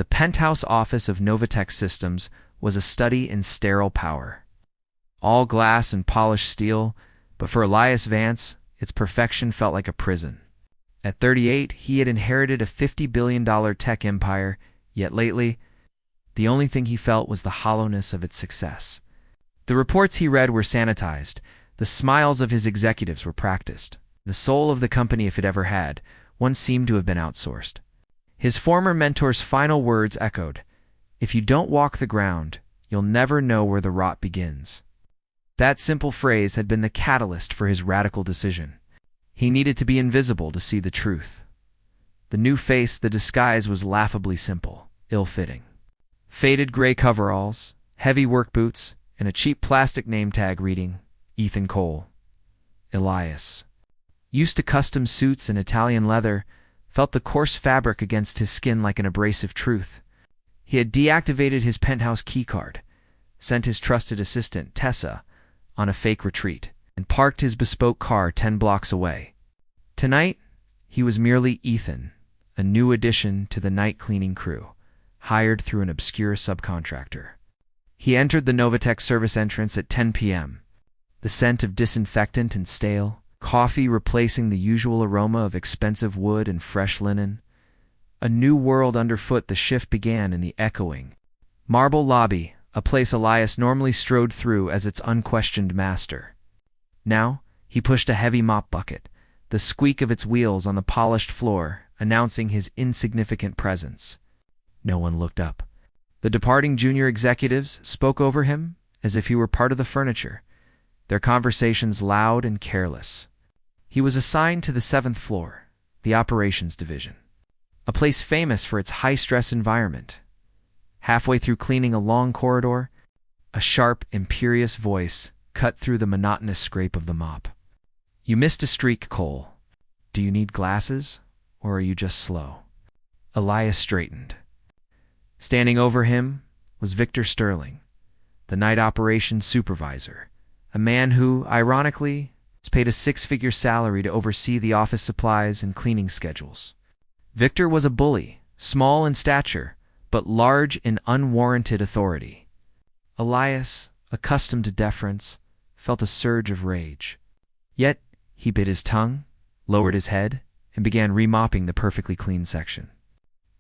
The penthouse office of Novatech Systems was a study in sterile power. All glass and polished steel, but for Elias Vance, its perfection felt like a prison. At 38, he had inherited a $50 billion tech empire, yet lately, the only thing he felt was the hollowness of its success. The reports he read were sanitized, the smiles of his executives were practiced. The soul of the company, if it ever had, once seemed to have been outsourced. His former mentor's final words echoed, "If you don't walk the ground, you'll never know where the rot begins." That simple phrase had been the catalyst for his radical decision. He needed to be invisible to see the truth. The new face, the disguise, was laughably simple, ill-fitting. Faded gray coveralls, heavy work boots, and a cheap plastic name tag reading, Ethan Cole. Elias, used to custom suits and Italian leather, felt the coarse fabric against his skin like an abrasive truth. He had deactivated his penthouse keycard, sent his trusted assistant, Tessa, on a fake retreat, and parked his bespoke car 10 blocks away. Tonight, he was merely Ethan, a new addition to the night cleaning crew, hired through an obscure subcontractor. He entered the Novatech service entrance at 10 p.m., the scent of disinfectant and stale coffee replacing the usual aroma of expensive wood and fresh linen. A new world underfoot. The shift began in the echoing marble lobby, a place Elias normally strode through as its unquestioned master. Now, he pushed a heavy mop bucket, the squeak of its wheels on the polished floor announcing his insignificant presence. No one looked up. The departing junior executives spoke over him as if he were part of the furniture, their conversations loud and careless. He was assigned to the 7th floor, the operations division, a place famous for its high-stress environment. Halfway through cleaning a long corridor, a sharp, imperious voice cut through the monotonous scrape of the mop. "You missed a streak, Cole. Do you need glasses, or are you just slow?" Elias straightened. Standing over him was Victor Sterling, the night operations supervisor, a man who, ironically, was paid a 6-figure salary to oversee the office supplies and cleaning schedules. Victor was a bully, small in stature, but large in unwarranted authority. Elias, accustomed to deference, felt a surge of rage. Yet, he bit his tongue, lowered his head, and began remopping the perfectly clean section.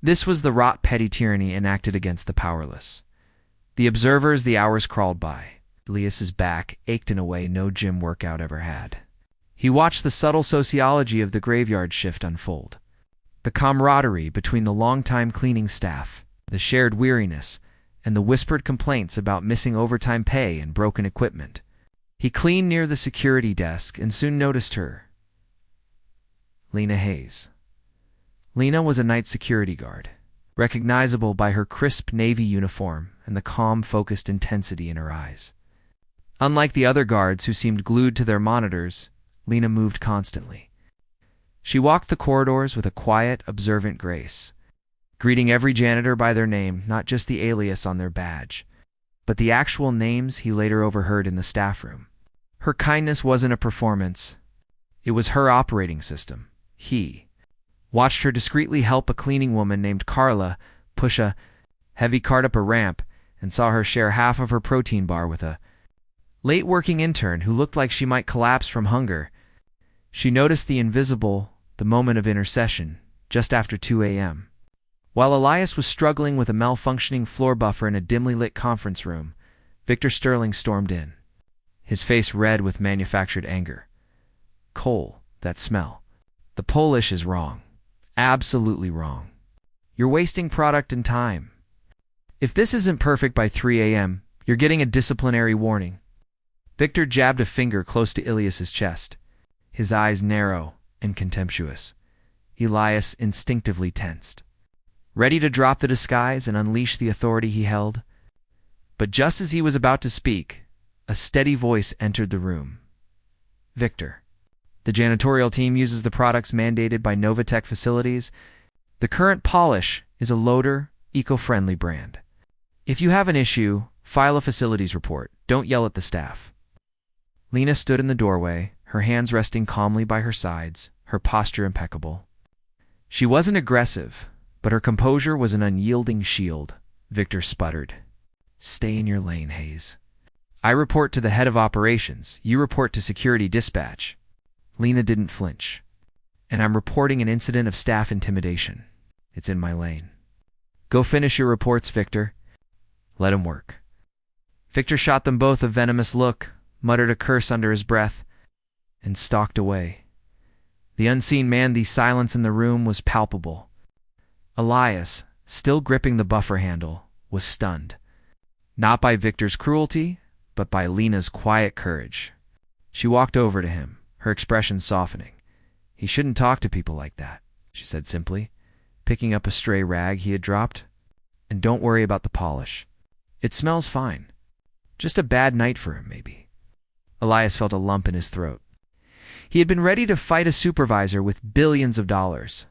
This was the rot petty tyranny enacted against the powerless. The observers, the hours crawled by. Elias's back ached in a way no gym workout ever had. He watched the subtle sociology of the graveyard shift unfold. The camaraderie between the longtime cleaning staff, the shared weariness, and the whispered complaints about missing overtime pay and broken equipment. He cleaned near the security desk and soon noticed her. Lena Hayes. Lena was a night security guard, recognizable by her crisp navy uniform and the calm, focused intensity in her eyes. Unlike the other guards who seemed glued to their monitors, Lena moved constantly. She walked the corridors with a quiet, observant grace, greeting every janitor by their name, not just the alias on their badge, but the actual names he later overheard in the staff room. Her kindness wasn't a performance. It was her operating system. He watched her discreetly help a cleaning woman named Carla push a heavy cart up a ramp and saw her share half of her protein bar with a late-working intern who looked like she might collapse from hunger. She noticed the invisible, the moment of intercession, just after 2 a.m. While Elias was struggling with a malfunctioning floor buffer in a dimly lit conference room, Victor Sterling stormed in, his face red with manufactured anger. "Cole, that smell. The Polish is wrong. Absolutely wrong. You're wasting product and time. If this isn't perfect by 3 a.m., you're getting a disciplinary warning." Victor jabbed a finger close to Elias's chest, his eyes narrow and contemptuous. Elias instinctively tensed, ready to drop the disguise and unleash the authority he held. But just as he was about to speak, a steady voice entered the room. "Victor, the janitorial team uses the products mandated by Novatech facilities. The current polish is a Loader, eco-friendly brand. If you have an issue, file a facilities report. Don't yell at the staff." Lena stood in the doorway, her hands resting calmly by her sides, her posture impeccable. She wasn't aggressive, But her composure was an unyielding shield. Victor sputtered. "Stay in your lane, Hayes. I report to the head of operations. You report to security dispatch." Lena didn't flinch. "And I'm reporting an incident of staff intimidation. It's in my lane." "Go finish your reports, Victor." "Let him work." Victor shot them both a venomous look, muttered a curse under his breath, and stalked away. The unseen man, the silence in the room was palpable. Elias, still gripping the buffer handle, was stunned. Not by Victor's cruelty, but by Lena's quiet courage. She walked over to him, her expression softening. "He shouldn't talk to people like that," she said simply, picking up a stray rag he had dropped. "And don't worry about the polish. It smells fine. Just a bad night for him, maybe." Elias felt a lump in his throat. He had been ready to fight a supervisor with billions of dollars.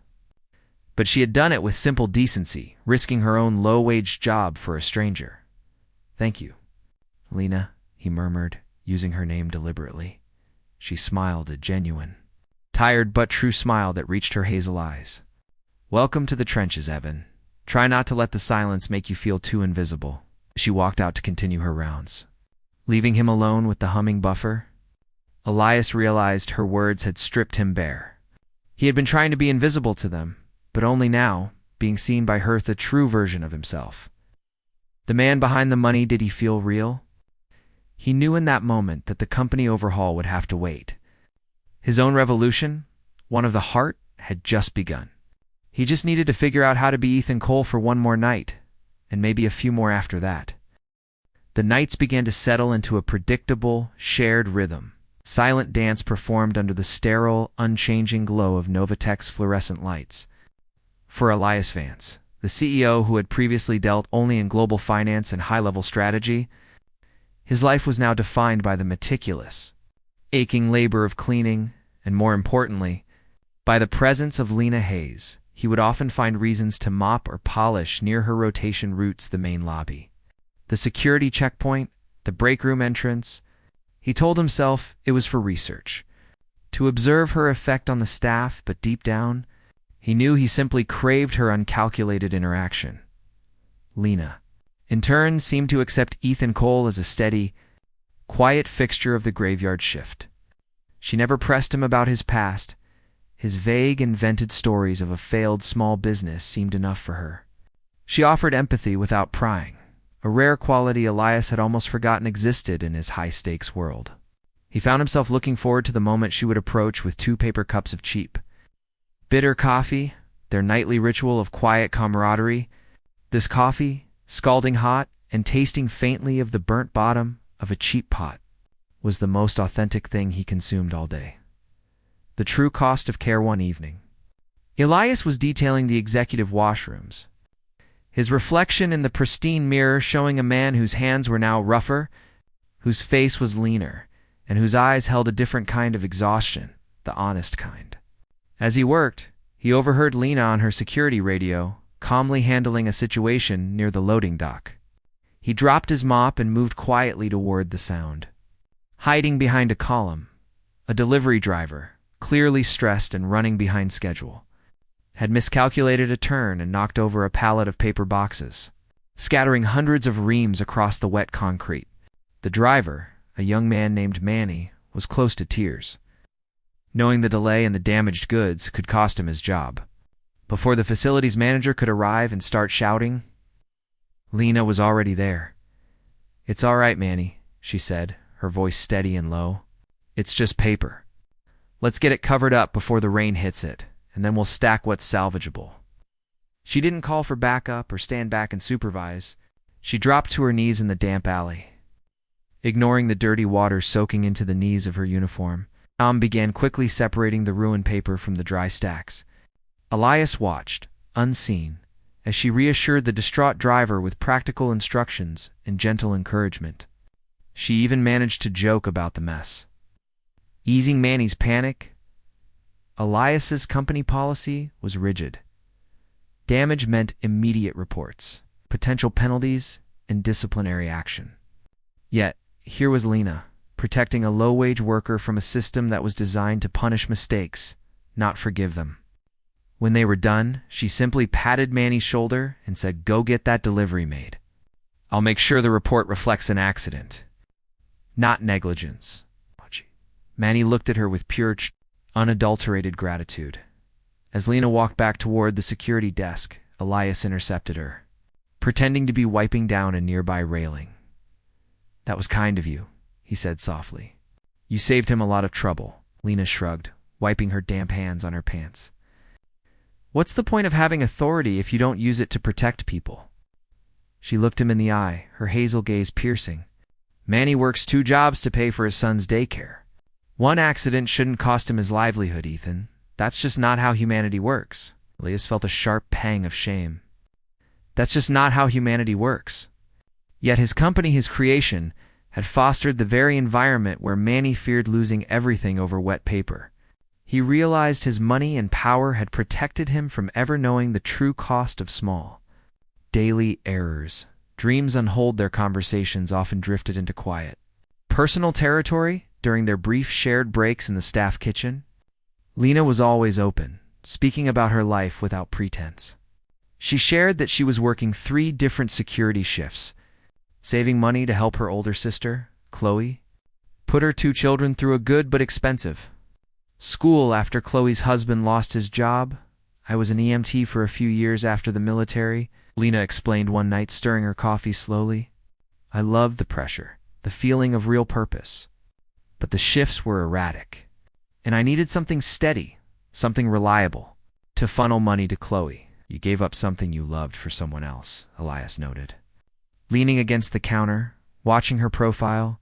But she had done it with simple decency, risking her own low-wage job for a stranger. "Thank you, Lena," he murmured, using her name deliberately. She smiled, a genuine, tired but true smile that reached her hazel eyes. "Welcome to the trenches, Evan. Try not to let the silence make you feel too invisible." She walked out to continue her rounds. Leaving him alone with the humming buffer, Elias realized her words had stripped him bare. He had been trying to be invisible to them, but only now, being seen by her the true version of himself. The man behind the money, did he feel real? He knew in that moment that the company overhaul would have to wait. His own revolution, one of the heart, had just begun. He just needed to figure out how to be Ethan Cole for one more night, and maybe a few more after that. The nights began to settle into a predictable, shared rhythm. Silent dance performed under the sterile, unchanging glow of Novatech's fluorescent lights. For Elias Vance, the CEO who had previously dealt only in global finance and high-level strategy, his life was now defined by the meticulous, aching labor of cleaning, and more importantly, by the presence of Lena Hayes. He would often find reasons to mop or polish near her rotation routes, the main lobby, the security checkpoint, the break room entrance. He told himself it was for research, to observe her effect on the staff, but deep down, he knew he simply craved her uncalculated interaction. Lena, in turn, seemed to accept Ethan Cole as a steady, quiet fixture of the graveyard shift. She never pressed him about his past. His vague, invented stories of a failed small business seemed enough for her. She offered empathy without prying, a rare quality Elias had almost forgotten existed in his high-stakes world. He found himself looking forward to the moment she would approach with 2 paper cups of cheap, bitter coffee, their nightly ritual of quiet camaraderie. This coffee, scalding hot and tasting faintly of the burnt bottom of a cheap pot, was the most authentic thing he consumed all day. The true cost of care one evening. Elias was detailing the executive washrooms, his reflection in the pristine mirror showing a man whose hands were now rougher, whose face was leaner, and whose eyes held a different kind of exhaustion, the honest kind. As he worked, he overheard Lena on her security radio, calmly handling a situation near the loading dock. He dropped his mop and moved quietly toward the sound. Hiding behind a column, a delivery driver, clearly stressed and running behind schedule, had miscalculated a turn and knocked over a pallet of paper boxes, scattering hundreds of reams across the wet concrete. The driver, a young man named Manny, was close to tears, knowing the delay and the damaged goods could cost him his job. Before the facilities manager could arrive and start shouting, Lena was already there. "It's all right, Manny," she said, her voice steady and low. "It's just paper. Let's get it covered up before the rain hits it, and then we'll stack what's salvageable." She didn't call for backup or stand back and supervise. She dropped to her knees in the damp alley. Ignoring the dirty water soaking into the knees of her uniform, began quickly separating the ruined paper from the dry stacks. Elias watched, unseen, as she reassured the distraught driver with practical instructions and gentle encouragement. She even managed to joke about the mess. Easing Manny's panic, Elias's company policy was rigid. Damage meant immediate reports, potential penalties, and disciplinary action. Yet, here was Lena, protecting a low-wage worker from a system that was designed to punish mistakes, not forgive them. When they were done, she simply patted Manny's shoulder and said, "Go get that delivery made. I'll make sure the report reflects an accident, not negligence." Manny looked at her with pure, unadulterated gratitude. As Lena walked back toward the security desk, Elias intercepted her, pretending to be wiping down a nearby railing. "That was kind of you," he said softly. "You saved him a lot of trouble." Lena shrugged, wiping her damp hands on her pants. "What's the point of having authority if you don't use it to protect people?" She looked him in the eye, her hazel gaze piercing. "Manny works 2 jobs to pay for his son's daycare. One accident shouldn't cost him his livelihood, Ethan. That's just not how humanity works." Elias felt a sharp pang of shame. That's just not how humanity works. Yet his company, his creation, had fostered the very environment where Manny feared losing everything over wet paper. He realized his money and power had protected him from ever knowing the true cost of small, daily errors. Dreams unhold their conversations often drifted into quiet, personal territory during their brief shared breaks in the staff kitchen. Lena was always open, speaking about her life without pretense. She shared that she was working 3 different security shifts, saving money to help her older sister, Chloe, put her 2 children through a good but expensive school after Chloe's husband lost his job. "I was an EMT for a few years after the military," Lena explained one night, stirring her coffee slowly. "I loved the pressure, the feeling of real purpose. But the shifts were erratic, and I needed something steady, something reliable, to funnel money to Chloe." "You gave up something you loved for someone else," Elias noted. Leaning against the counter, watching her profile,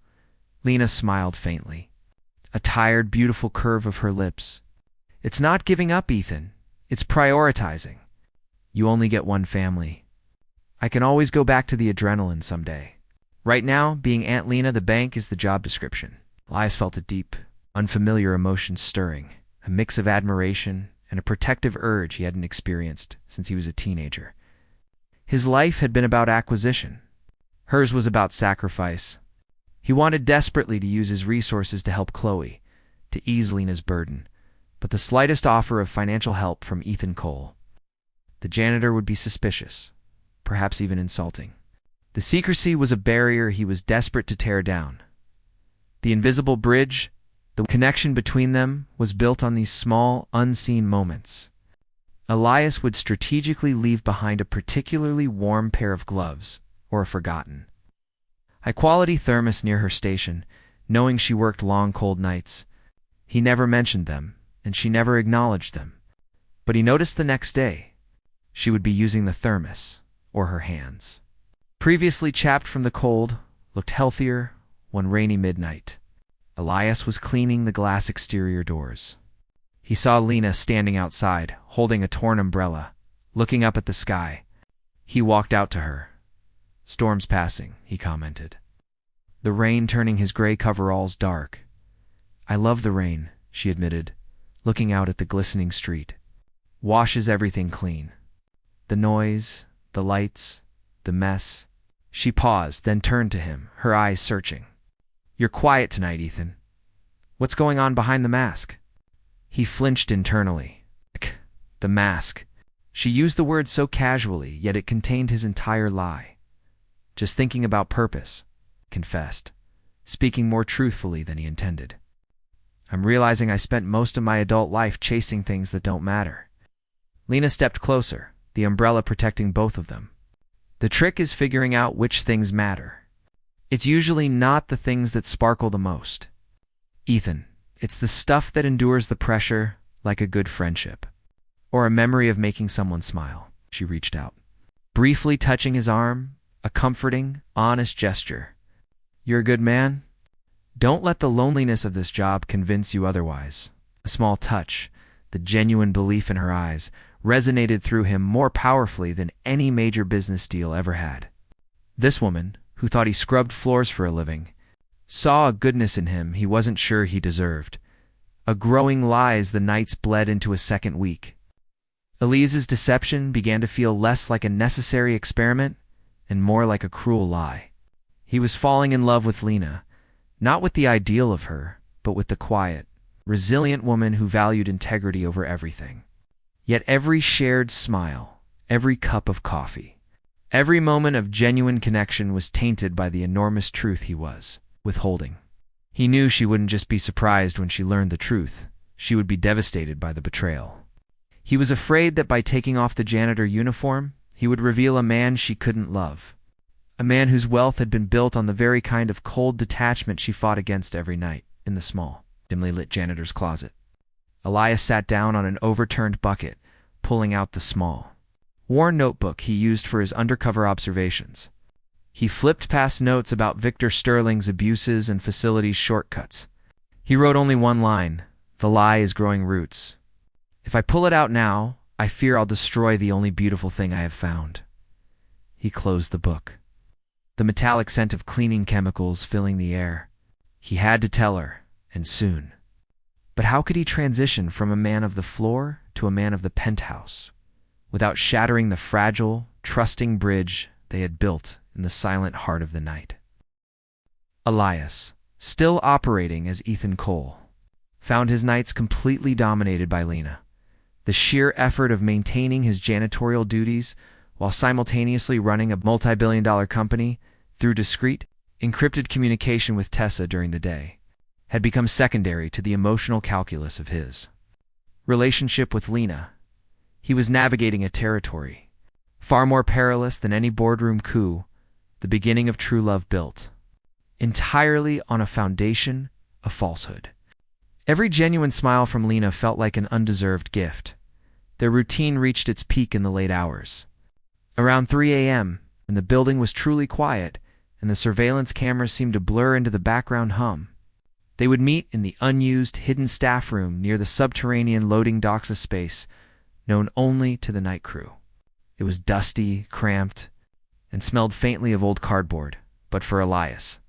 Lena smiled faintly, a tired, beautiful curve of her lips. "It's not giving up, Ethan. It's prioritizing. You only get one family. I can always go back to the adrenaline someday. Right now, being Aunt Lena the bank is the job description." Elias felt a deep, unfamiliar emotion stirring, a mix of admiration and a protective urge he hadn't experienced since he was a teenager. His life had been about acquisition. Hers was about sacrifice. He wanted desperately to use his resources to help Chloe, to ease Lena's burden, but the slightest offer of financial help from Ethan Cole, the janitor, would be suspicious, perhaps even insulting. The secrecy was a barrier he was desperate to tear down. The invisible bridge, the connection between them, was built on these small, unseen moments. Elias would strategically leave behind a particularly warm pair of gloves, or a forgotten high-quality thermos near her station, knowing she worked long, cold nights. He never mentioned them, and she never acknowledged them. But he noticed the next day she would be using the thermos, or her hands, previously chapped from the cold, looked healthier one rainy midnight. Elias was cleaning the glass exterior doors. He saw Lena standing outside, holding a torn umbrella, looking up at the sky. He walked out to her. "Storm's passing," he commented, the rain turning his gray coveralls dark. "I love the rain," she admitted, looking out at the glistening street. "Washes everything clean. The noise, the lights, the mess." She paused, then turned to him, her eyes searching. "You're quiet tonight, Ethan. What's going on behind the mask?" He flinched internally. The mask. She used the word so casually, yet it contained his entire lie. "Just thinking about purpose," confessed, speaking more truthfully than he intended. "I'm realizing I spent most of my adult life chasing things that don't matter." Lena stepped closer, the umbrella protecting both of them. "The trick is figuring out which things matter. It's usually not the things that sparkle the most, Ethan. It's the stuff that endures the pressure, like a good friendship, or a memory of making someone smile." She reached out, briefly touching his arm, a comforting, honest gesture. "You're a good man. Don't let the loneliness of this job convince you otherwise." A small touch, the genuine belief in her eyes, resonated through him more powerfully than any major business deal ever had. This woman, who thought he scrubbed floors for a living, saw a goodness in him he wasn't sure he deserved, a growing lie as the nights bled into a second week. Elias's deception began to feel less like a necessary experiment and more like a cruel lie. He was falling in love with Lena, not with the ideal of her, but with the quiet, resilient woman who valued integrity over everything. Yet every shared smile, every cup of coffee, every moment of genuine connection was tainted by the enormous truth he was withholding. He knew she wouldn't just be surprised when she learned the truth. She would be devastated by the betrayal. He was afraid that by taking off the janitor uniform, he would reveal a man she couldn't love. A man whose wealth had been built on the very kind of cold detachment she fought against every night in the small, dimly lit janitor's closet. Elias sat down on an overturned bucket, pulling out the small, worn notebook he used for his undercover observations. He flipped past notes about Victor Sterling's abuses and facilities shortcuts. He wrote only one line: "The lie is growing roots. If I pull it out now, I fear I'll destroy the only beautiful thing I have found." He closed the book. The metallic scent of cleaning chemicals filling the air. He had to tell her, and soon. But how could he transition from a man of the floor to a man of the penthouse, without shattering the fragile, trusting bridge they had built in the silent heart of the night? Elias, still operating as Ethan Cole, found his nights completely dominated by Lena. The sheer effort of maintaining his janitorial duties while simultaneously running a multi-billion-dollar company through discreet, encrypted communication with Tessa during the day had become secondary to the emotional calculus of his relationship with Lena. He was navigating a territory far more perilous than any boardroom coup the beginning of true love built, entirely on a foundation of falsehood. Every genuine smile from Lena felt like an undeserved gift. Their routine reached its peak in the late hours. Around 3 a.m., when the building was truly quiet and the surveillance cameras seemed to blur into the background hum, they would meet in the unused hidden staff room near the subterranean loading docks space known only to the night crew. It was dusty, cramped, and smelled faintly of old cardboard, but for Elias,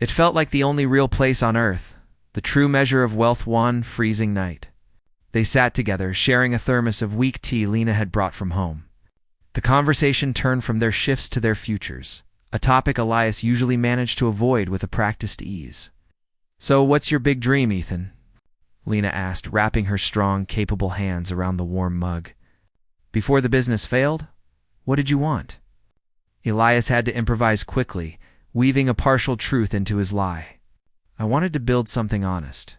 it felt like the only real place on earth, the true measure of wealth one freezing night. They sat together, sharing a thermos of weak tea Lena had brought from home. The conversation turned from their shifts to their futures, a topic Elias usually managed to avoid with a practiced ease. "So what's your big dream, Ethan?" Lena asked, wrapping her strong, capable hands around the warm mug. "Before the business failed, what did you want?" Elias had to improvise quickly, weaving a partial truth into his lie. "I wanted to build something honest.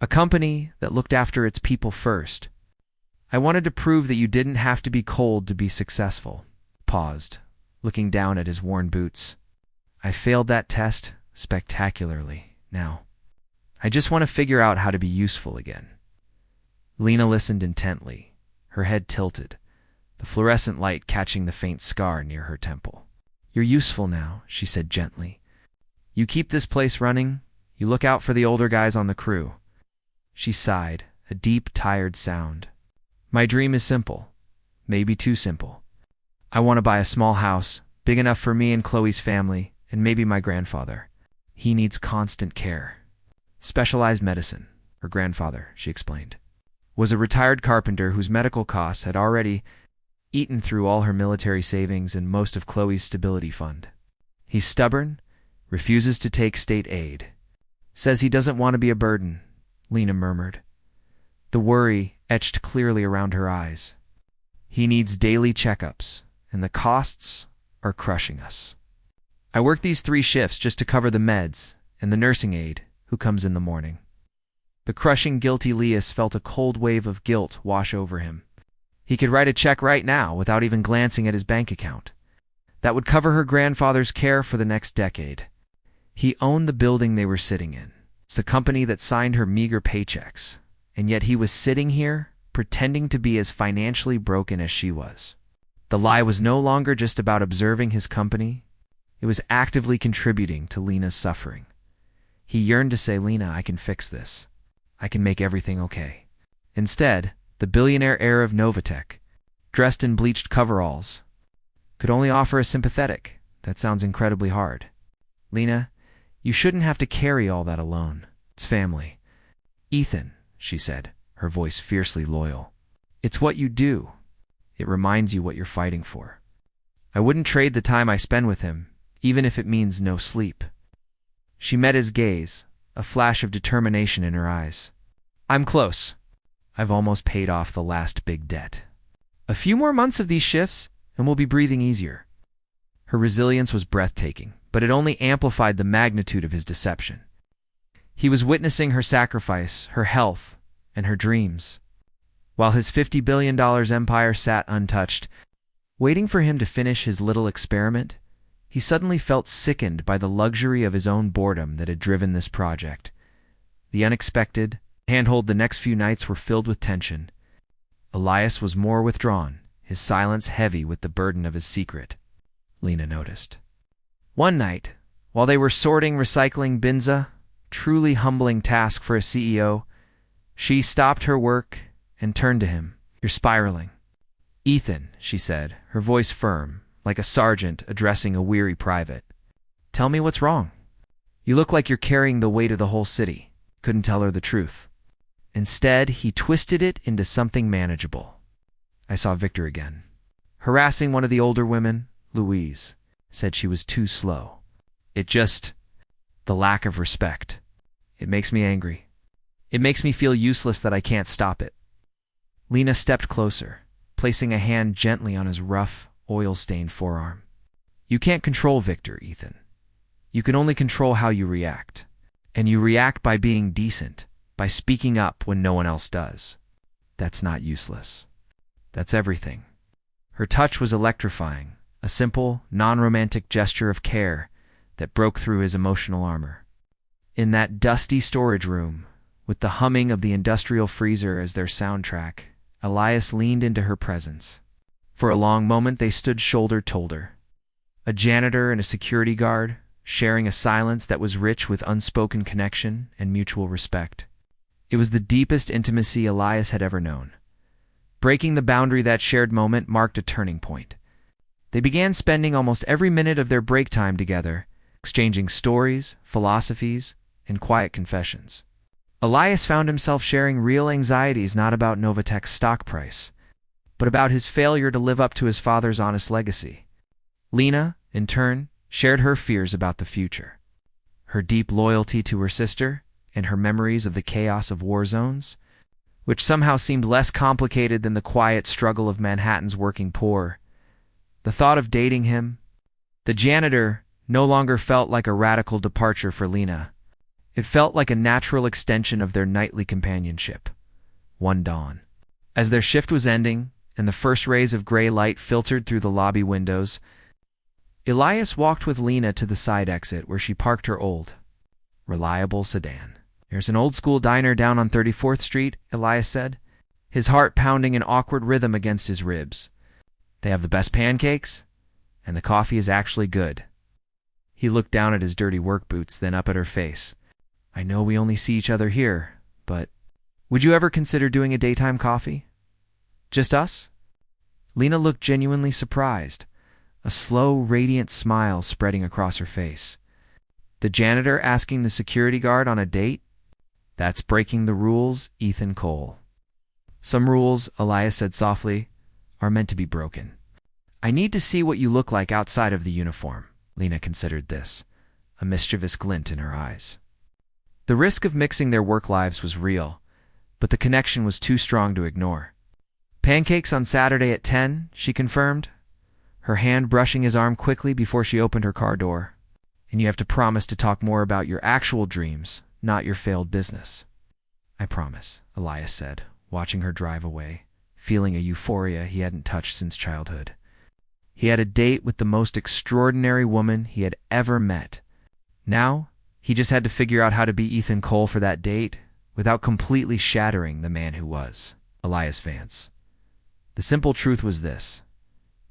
A company that looked after its people first. I wanted to prove that you didn't have to be cold to be successful." Paused, looking down at his worn boots. "I failed that test spectacularly. Now, I just want to figure out how to be useful again." Lena listened intently, her head tilted, the fluorescent light catching the faint scar near her temple. "You're useful now," she said gently. "You keep this place running, you look out for the older guys on the crew." She sighed, a deep, tired sound. "My dream is simple, maybe too simple. I want to buy a small house, big enough for me and Chloe's family, and maybe my grandfather. He needs constant care. Specialized medicine." Her grandfather, she explained, was a retired carpenter whose medical costs had already eaten through all her military savings and most of Chloe's stability fund. "He's stubborn, refuses to take state aid. Says he doesn't want to be a burden," Lena murmured, the worry etched clearly around her eyes. "He needs daily checkups, and the costs are crushing us. I work these 3 shifts just to cover the meds and the nursing aide who comes in the morning." The crushing, guilty Elias felt a cold wave of guilt wash over him. He could write a check right now without even glancing at his bank account. That would cover her grandfather's care for the next decade. He owned the building they were sitting in. It's the company that signed her meager paychecks. And yet he was sitting here, pretending to be as financially broken as she was. The lie was no longer just about observing his company. It was actively contributing to Lena's suffering. He yearned to say, "Lena, I can fix this. I can make everything okay." Instead, the billionaire heir of Novatech, dressed in bleached coveralls, could only offer a sympathetic, "That sounds incredibly hard. Lena, you shouldn't have to carry all that alone. It's family." "Ethan," she said, her voice fiercely loyal, "it's what you do. It reminds you what you're fighting for. I wouldn't trade the time I spend with him, even if it means no sleep." She met his gaze, a flash of determination in her eyes. "I'm close. I've almost paid off the last big debt. A few more months of these shifts, and we'll be breathing easier." Her resilience was breathtaking, but it only amplified the magnitude of his deception. He was witnessing her sacrifice, her health, and her dreams, while his $50 billion empire sat untouched, waiting for him to finish his little experiment. He suddenly felt sickened by the luxury of his own boredom that had driven this project. The unexpected handhold the next few nights were filled with tension. Elias was more withdrawn, his silence heavy with the burden of his secret. Lena noticed. One night, while they were sorting recycling bins, a truly humbling task for a CEO, she stopped her work and turned to him. "You're spiraling." "Ethan," she said, her voice firm, like a sergeant addressing a weary private. "Tell me what's wrong. You look like you're carrying the weight of the whole city." Couldn't tell her the truth. Instead, he twisted it into something manageable. "I saw Victor again, harassing one of the older women. Louise said she was too slow. The lack of respect. It makes me angry. It makes me feel useless that I can't stop it." Lena stepped closer, placing a hand gently on his rough, oil-stained forearm. "You can't control Victor, Ethan. You can only control how you react. And you react by being decent, by speaking up when no one else does. That's not useless. That's everything." Her touch was electrifying, a simple, non-romantic gesture of care that broke through his emotional armor. In that dusty storage room, with the humming of the industrial freezer as their soundtrack, Elias leaned into her presence. For a long moment they stood shoulder to shoulder, a janitor and a security guard, sharing a silence that was rich with unspoken connection and mutual respect. It was the deepest intimacy Elias had ever known. Breaking the boundary that shared moment marked a turning point. They began spending almost every minute of their break time together, exchanging stories, philosophies, and quiet confessions. Elias found himself sharing real anxieties not about Novatech's stock price, but about his failure to live up to his father's honest legacy. Lena, in turn, shared her fears about the future. Her deep loyalty to her sister and her memories of the chaos of war zones, which somehow seemed less complicated than the quiet struggle of Manhattan's working poor. The thought of dating him, the janitor, no longer felt like a radical departure for Lena. It felt like a natural extension of their nightly companionship. One dawn, as their shift was ending and the first rays of gray light filtered through the lobby windows, Elias walked with Lena to the side exit where she parked her old, reliable sedan. "There's an old-school diner down on 34th Street, Elias said, his heart pounding an awkward rhythm against his ribs. "They have the best pancakes, and the coffee is actually good." He looked down at his dirty work boots, then up at her face. "I know we only see each other here, but would you ever consider doing a daytime coffee? Just us?" Lena looked genuinely surprised, a slow, radiant smile spreading across her face. The janitor asking the security guard on a date? That's breaking the rules, Ethan Cole. "Some rules," Elias said softly, "are meant to be broken." "I need to see what you look like outside of the uniform." Lena considered this, a mischievous glint in her eyes. The risk of mixing their work lives was real, but the connection was too strong to ignore. "Pancakes on Saturday at 10, she confirmed, her hand brushing his arm quickly before she opened her car door. "And you have to promise to talk more about your actual dreams, not your failed business." "I promise," Elias said, watching her drive away, feeling a euphoria he hadn't touched since childhood. He had a date with the most extraordinary woman he had ever met. Now, he just had to figure out how to be Ethan Cole for that date without completely shattering the man who was Elias Vance. The simple truth was this: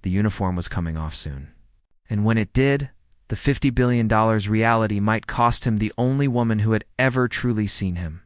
the uniform was coming off soon. And when it did, the $50 billion reality might cost him the only woman who had ever truly seen him.